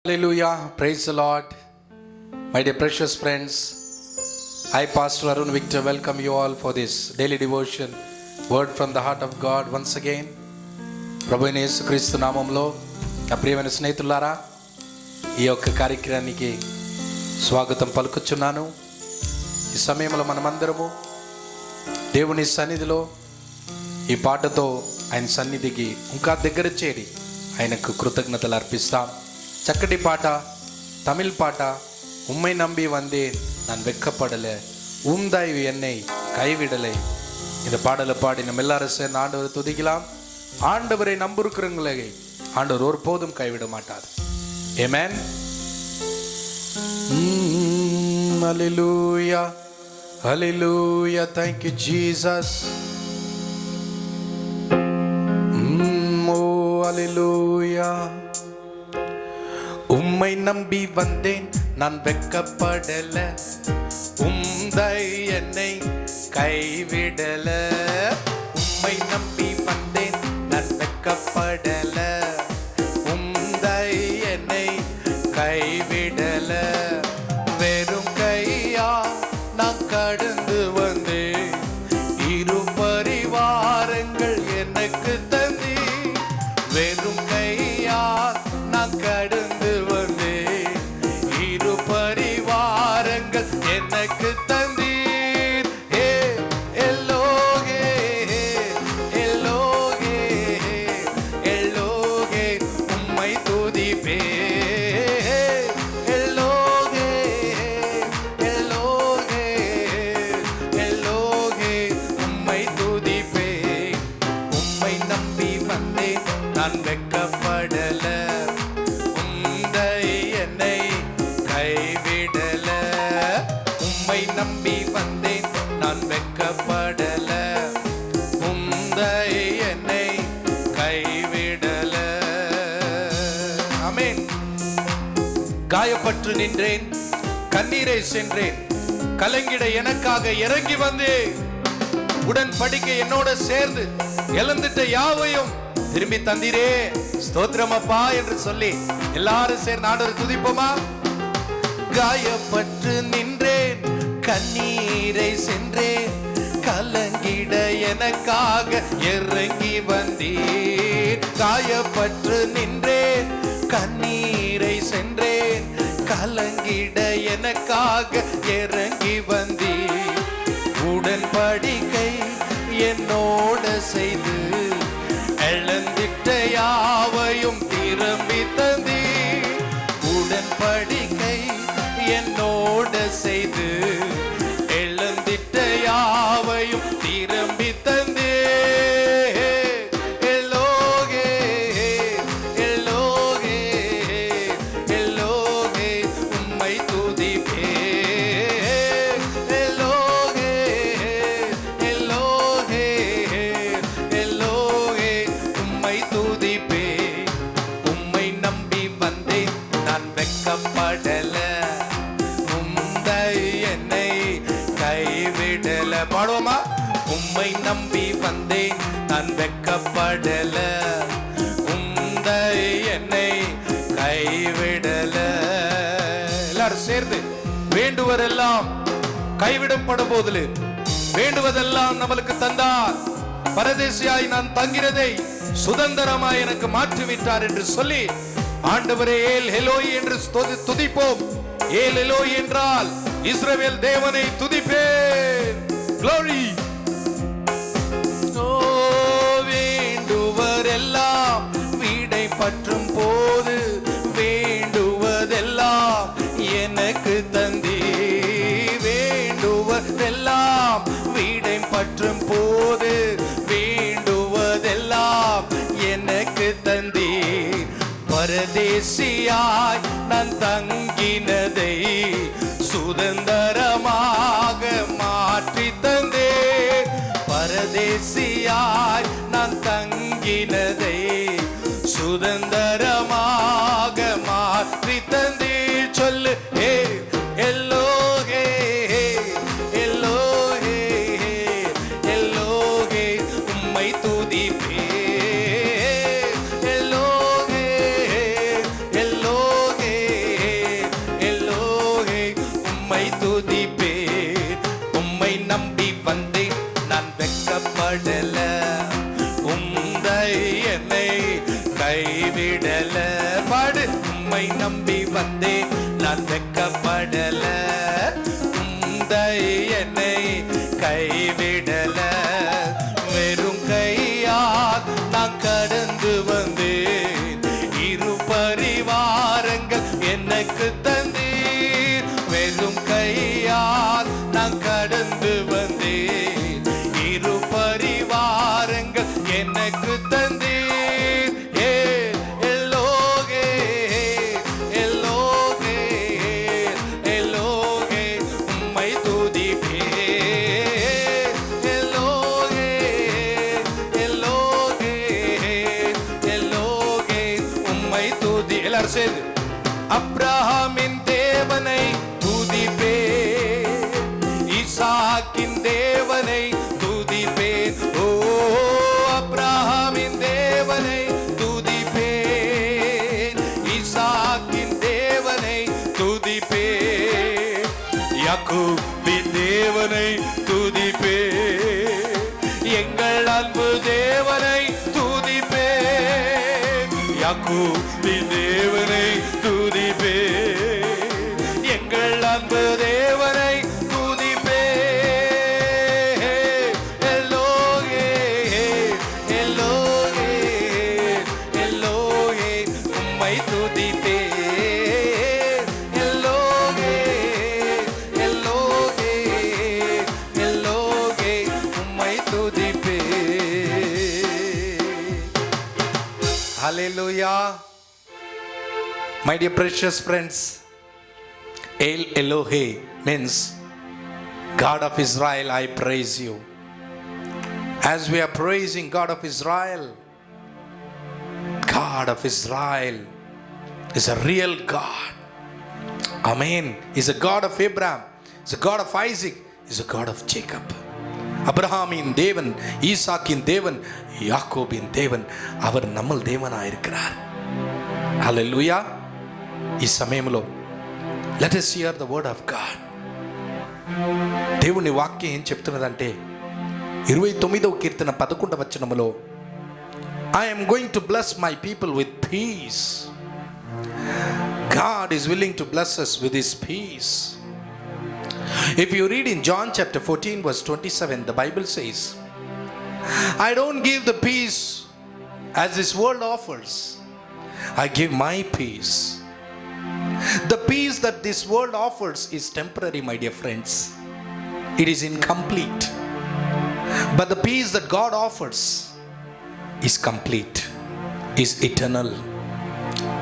Hallelujah, praise the Lord. My dear precious friends, I, Pastor Arun Victor, welcome you all for this daily devotion, word from the heart of God once again. ప్రభు అయిన యేసుక్రీస్తు నామములో నా ప్రియమైన స్నేహితులారా, ఈ యొక్క కార్యక్రమానికి స్వాగతం పలుకుచున్నాను. ఈ సమయంలో మనమందరము దేవుని సన్నిధిలో ఈ పాటతో ఆయన సన్నిధికి ఇంకా దగ్గర చేరి ఆయనకు కృతజ్ఞతలు అర్పిస్తాం. చక్కటి పాట, தமிழ் பாட்ட, உம்மை நம்பி வந்தேன் நான் வெக்கப்படலை, உம்தாய் என்னை கைவிடலை. இந்த பாடலை பாடி நம்ம எல்லாரும் சேர்ந்து ஆண்டவரை துதிக்கலாம். ஆண்டவரை நம்புகிறவங்களை ஆண்டவர் ஒருபோதும் கைவிட மாட்டார். ஆமென். Hallelujah, hallelujah, thank you Jesus. Oh hallelujah. உம்மை நம்பி வந்தேன் நான் வெக்கப்படல, உம்தாய் என்னை கைவிடல. உம்மை நம்பி வந்தேன் நான் வெக்கப்படல, உம்தாய் என்னை கைவிடல. வெறும் கையா நான் கடந்து வந்தேன், இரு பரிவாரங்கள் எனக்கு தந்தி. வெறும் கையா நான் கடந்து வந்தேன், இரு பரிவாரங்கள் எனக்கு தந்தீர். ஏ எல்லோகே எல்லோகே எல்லோகே உம்மை துதிப்பே. எல்லோகே எல்லோகே எல்லோகே உம்மை துதிப்பே. உம்மை நம்பி வந்தேன் நான் வெக்கப்படல, என்னை கைவிடல. உம்மை நம்பி வந்தேன் நான் வெக்கப்படல, உம்தாய் என்னை கைவிடல. ஆமென். காயப்பட்டு நின்றேன், கண்ணீரை சென்றேன், கலங்கிட எனக்காக இறங்கி வந்தேன். உடன்படிக்கை என்னோட சேர்ந்து இழந்துட்ட யாவையும் திரும்பி தந்தீரே, ஸ்தோத்திரம் அப்பா என்று சொல்லி எல்லாரும் சேர்ந்து ஆண்டவரை துதிப்போமா? காயப்பட்டு நின்றேன், கண்ணீரை சென்றேன், கலங்கிட எனக்காக இறங்கி வந்தீர். காயப்பட்டு நின்றேன், கண்ணீரை சென்றேன், கலங்கிட எனக்காக இறங்கி வந்தீர். உடன்படிக்கை என்னோட செய்து இழந்திட்ட யாவையும் திரும்பி தந்தீர். உடன்படிக்கை என்னோட செய்து இழந்திட்ட யாவையும் திரும்பி தந்தீர். எல்லோகே எல்லோகே எல்லோகே உம்மை துதிப்பே. எல்லோகே எல்லோகே எல்லோகே உம்மை துதிப்பே. உம்மை நம்பி வந்தேன் நான் வெக்கப்படல, உம்தாய் என்னை கைவிடல. பாடுவோமா? உம்மை நம்பி வந்தேன் நான் வெக்கப்படல, உம்தாய் என்னை கைவிடல. எல்லாரும் சேர்ந்து வேண்டுவதெல்லாம் கைவிடப்படும் போது வேண்டுவதெல்லாம் நம்மளுக்கு தந்தார். பரதேசியாய் நான் தங்கிறதை சுதந்திரமாய் எனக்கு மாற்றிவிட்டார் என்று சொல்லி ஆண்டவரே ஏல் எலோய் என்று துதிப்போம். ஏல் எலோய் என்றால் இஸ்ரவேல் தேவனை துதிப்பேன். Glory. ஓ வேண்டுவரெல்லாம் வீடை பற்றும் போது வேண்டுவதெல்லாம் எனக்கு தந்தீ. வேண்டுவதெல்லாம் வீடை பற்றும் போது வேண்டுவதெல்லாம் எனக்கு தந்தீர். பரதேசியாய் நான் தங்கினதை சுதந்திரமாக மாற்றி தந்தே. பரதேசியாய் நான் தங்கினதை சுதந்திரமாக மாற்றி தந்தே. சொல்லு ஏ எல்லோகே எல்லோகே எல்லோகே உம்மை துதிப்பே. எல்லோகே எல்லோகே வெட்கப்படல. பாடு. உம்மை நம்பி வந்தேன் நான் வெட்கப்படல. என்னை கைவிடல. வெறும் கையால் நான் கடந்து வந்தேன். இரு பரிவாரங்கள் எனக்கு தந்தீர். வெறும் கையால் நான் கடந்து வந்தேன். இரு பரிவாரங்கள் எனக்கு தந்தீர். அப்ரஹாமின் தேவனை துதிப்பேன். ஈசாக்கின் தேவனை துதிப்பேன். ஓ அப்ரஹாமின் தேவனை துதிப்பேன். ஈசாக்கின் தேவனை துதிப்பேன். யாக்கோபின் தேவனை துதிப்பேன். எங்கள் அன்பு தேவனை துதிப்பேன். யாக்கோபின் தேவனை துதிப்பேன். எங்கள் அன்பு தேவனை துதிப்பேன். எல்லோகே எல்லோகே எல்லோகே உம்மை துதிப்பேன். எல்லோகே எல்லோகே எல்லோகே உம்மை துதிப்பேன். ஹல்லேலூயா. My dear precious friends, El Elohe means God of Israel, I praise you. As we are praising God of Israel, God of Israel is a real God. Amen. He's a God of Abraham, he's a God of Isaac, he's a God of Jacob. அப்ரஹாமின் தேவன், ஈசாக்கின் தேவன், யாக்கோபின் தேவன், அவர் நம்மள் தேவனாயிருக்கிறார். ஹல்லேலூயா. ఈ సమయంలో let us hear the word of God. దేవుని వాక్యం ఏం చెప్తున్నదంటే 29వ కీర్తన 11వ వచనములో I am going to bless my people with peace. God is willing to bless us with his peace. If you read in John chapter 14 verse 27, the Bible says, I don't give the peace as this world offers. I give my peace. The peace that this world offers is temporary, my dear friends. It is incomplete. But the peace that God offers is complete, is eternal,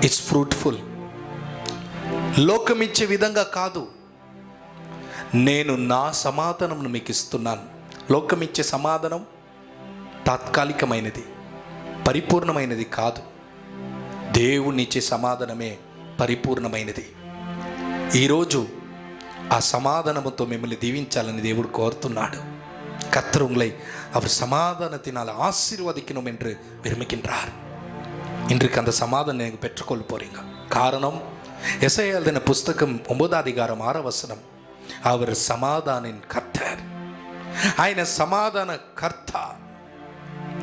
is fruitful. లోకమిచ్చే విధంగా కాదు, నేను నా సమాధానంను మీకు ఇస్తున్నాను. లోకమిచ్చే సమాధానం తాత్కాలికమైనది, పరిపూర్ణమైనది కాదు. దేవునిచ్చే సమాధానమే పరిపూర్ణమైనది. ఈరోజు ఆ సమాధానముతో మిమ్మల్ని దీవించాలని దేవుడు கோர்த்துన్నాడు. கர்த்தர் உங்களை அவர் சமாதானத்தினால் ஆசீர்வதிக்கணும் என்று விரும்புகின்றார். இன்றைக்கு அந்த சமாதானம் நீங்கள் பெற்றுக்கொள்ள போறீங்க. காரணம், எசேயா எழுதின புஸ்தகம் 9வது அதிகாரம் 6வது வசனம், அவர் சமாதானின் கர்த்தர். ఆయన సమాధాన కర్త.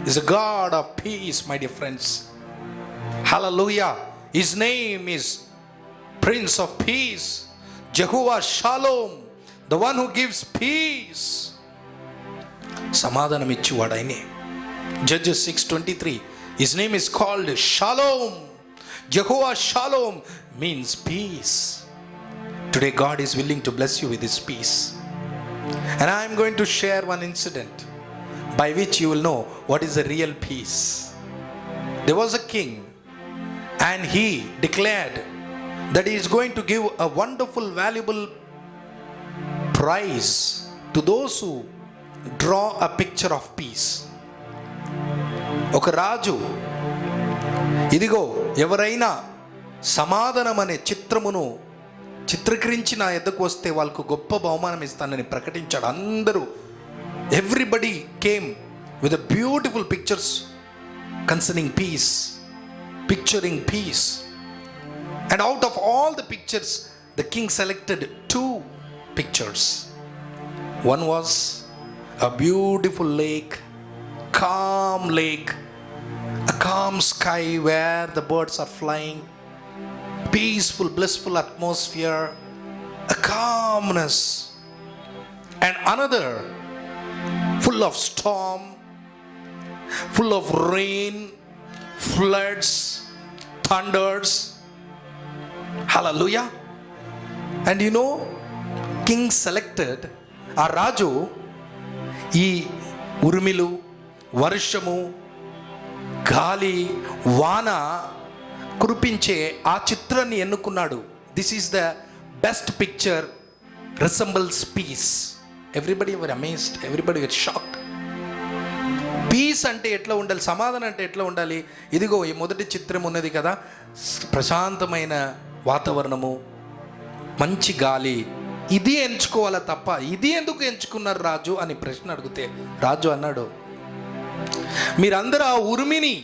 is a God of peace, my dear friends. Hallelujah. His name is Prince of Peace, Jehovah Shalom, the one who gives peace. సమాధానం ఇచ్చేవాడు ఆయనే. Judges 6:23, his name is called Shalom. Jehovah Shalom means peace. Today God is willing to bless you with his peace. And I am going to share one incident by which you will know what is the real peace. There was a king and he declared that he is going to give a wonderful, valuable prize to those who draw a picture of peace. ఒక రాజు, ఇదిగో ఎవరైనా సమాధానం అనే చిత్రమును చిత్రీకరించి నా ఎద్దకు వస్తే వాళ్ళకు గొప్ప బహుమానం ఇస్తానని ప్రకటించాడు. అందరూ, everybody came with beautiful pictures concerning peace, picturing peace. And out of all the pictures, the king selected 2 pictures. One was a beautiful lake, calm lake, a calm sky where the birds are flying, peaceful, blissful atmosphere, a calmness, and another full of storm, full of rain, floods, thunders. Hallelujah. And you know, king selected ఆ రాజు ఈ ఉరుమిలు, వర్షము, గాలి, వాన కురిపించే ఆ చిత్రాన్ని ఎన్నుకున్నాడు. This is the best picture, resembles peace. Everybody were amazed, everybody were shocked. Peace అంటే ఎట్లా ఉండాలి, సమాధానం అంటే ఎట్లా ఉండాలి? ఇదిగో ఈ మొదటి చిత్రం ఉన్నది కదా, ప్రశాంతమైన వాతావరణము, మంచి గాలి, ఇది ఎంచుకోవాలా తప్ప ఇది ఎందుకు ఎంచుకున్నారు రాజు అని ప్రశ్న అడిగితే రాజు అన్నాడు, మీరందరూ ఆ ఉరిమిని,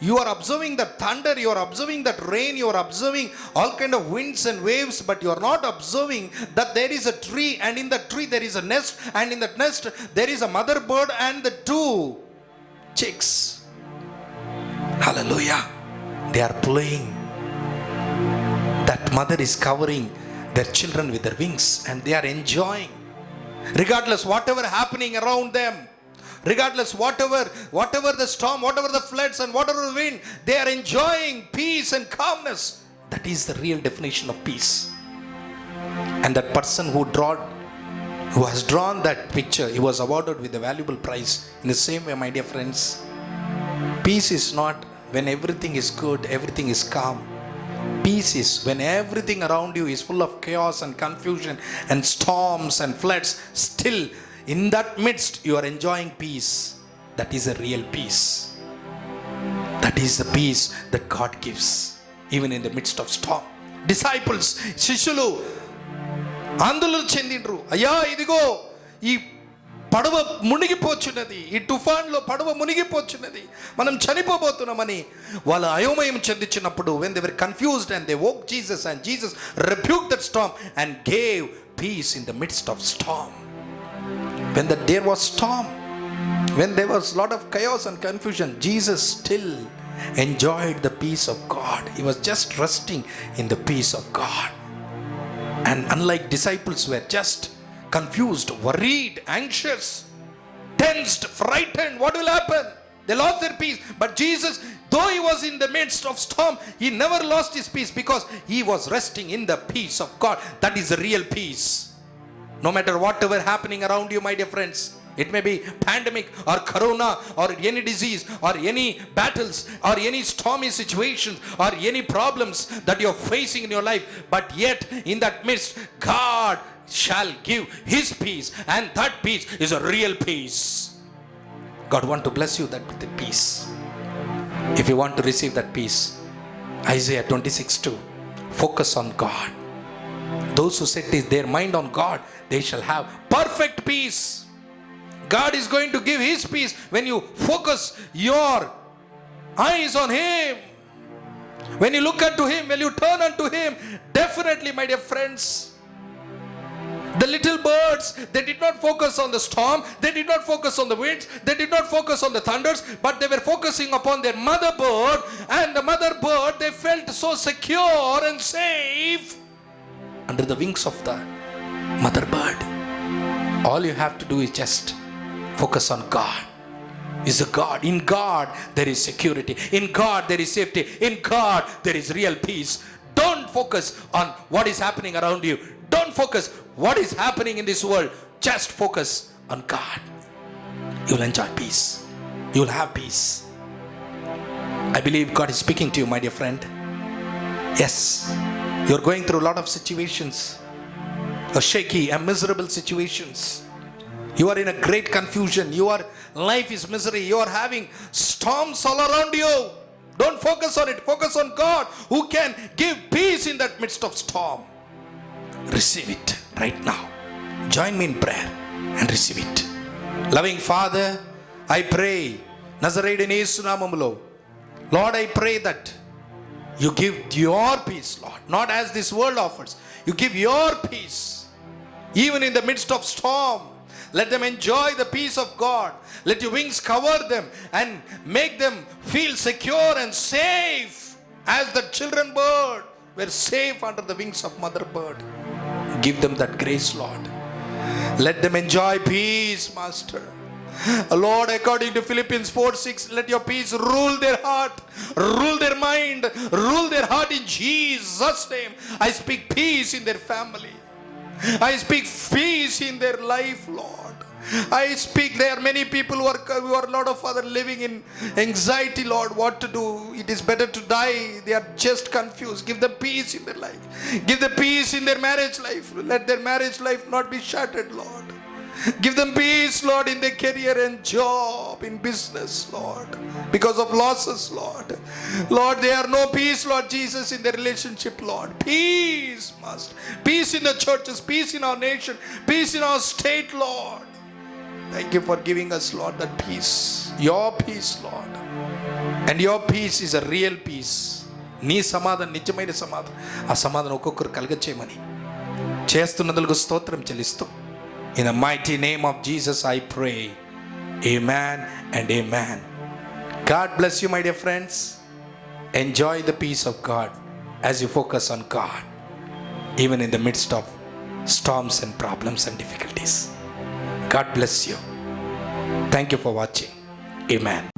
you are observing that thunder, you are observing that rain, you are observing all kind of winds and waves, but you are not observing that there is a tree, and in that tree there is a nest, and in that nest there is a mother bird and the two chicks. Hallelujah. They are playing. That mother is covering their children with their wings and they are enjoying, regardless whatever happening around them, regardless whatever the storm, whatever the floods and whatever the wind, they are enjoying peace and calmness. That is the real definition of peace. And that person who has drawn that picture, he was awarded with a valuable prize. In the same way, my dear friends, peace is not when everything is good, everything is calm. Peace is when everything around you is full of chaos and confusion and storms and floods. Still, in that midst, you are enjoying peace. That is a real peace. That is the peace that God gives, even in the midst of storm. Disciples, శిష్యులు ఆందోళన చెందిండ్రు. అయ్యా ఇదిగో ఈ పడవ మునిగిపోచున్నది, ఈ తుఫాన్లో పడవ మునిగిపోచున్నది, మనం చనిపోబోతున్నామని వాళ్ళ అయోమయం చెందించినప్పుడు, when they were confused and they woke Jesus, and Jesus rebuked that storm and gave peace in the midst of storm. When there was storm, when there was lot of chaos and confusion, Jesus still enjoyed the peace of God. He was just resting in the peace of God. And unlike disciples were just confused, worried, anxious, tensed, frightened, what will happen? They lost their peace. But Jesus, though he was in the midst of storm, he never lost his peace because he was resting in the peace of God. That is the real peace. No matter whatever happening around you, my dear friends, it may be pandemic or corona or any disease or any battles or any stormy situations or any problems that you are facing in your life, but yet in that midst, God shall give his peace, and that peace is a real peace. God want to bless you that with the peace. If you want to receive that peace, Isaiah 26:2, focus on God. Those who set their mind on God, they shall have perfect peace. God is going to give his peace when you focus your eyes on him. When you look unto him, when you turn unto him, definitely, my dear friends, the little birds, they did not focus on the storm, they did not focus on the winds, they did not focus on the thunders, but they were focusing upon their mother bird, and the mother bird, they felt so secure and safe under the wings of the mother bird. All you have to do is just focus on God. Is a God. In God there is security. In God there is safety. In God there is real peace. Don't focus on what is happening around you. Don't focus what is happening in this world. Just focus on God. You will enjoy peace. You will have peace. I believe God is speaking to you, my dear friend. Yes, you are going through a lot of situations, a shaky and miserable situations. You are in a great confusion. Your life is misery. You are having storms all around you. Don't focus on it. Focus on God, who can give peace in that midst of storm. Receive it right now. Join me in prayer and receive it. Loving Father, I pray, Nazarene Yesu Namamulo, Lord, I pray that you give your peace, Lord, not as this world offers. You give your peace, even in the midst of storm. Let them enjoy the peace of God. Let your wings cover them and make them feel secure and safe as the children bird were safe under the wings of mother bird. Give them that grace, Lord. Let them enjoy peace, Master. Lord, according to Philippians 4:6, let your peace rule their heart, rule their mind, rule their heart in Jesus' name. I speak peace in their family. I speak peace in their life, Lord. I speak, there are many people who are Lord of Father living in anxiety, Lord, what to do. It is better to die. They are just confused. Give them peace in their life. Give them peace in their marriage life. Let their marriage life not be shattered, Lord. Give them peace, Lord, in their career and job, in business, Lord, because of losses, Lord. Lord, there are no peace, Lord Jesus, in their relationship, Lord. Peace, Master. Peace in the churches, peace in our nation, peace in our state, Lord. Thank you for giving us, Lord, that peace. Your peace, Lord. And your peace is a real peace. నీ సమాధానం నిజమైన సమాధానం. ఆ సమాధానం ఒక్కొక్కరు కలగచేయమని చేస్తున్నందుకు స్తోత్రం చెల్లిస్తూ, in the mighty name of Jesus I pray. Amen and amen. God bless you, my dear friends. Enjoy the peace of God as you focus on God, even in the midst of storms and problems and difficulties. God bless you. Thank you for watching. Amen.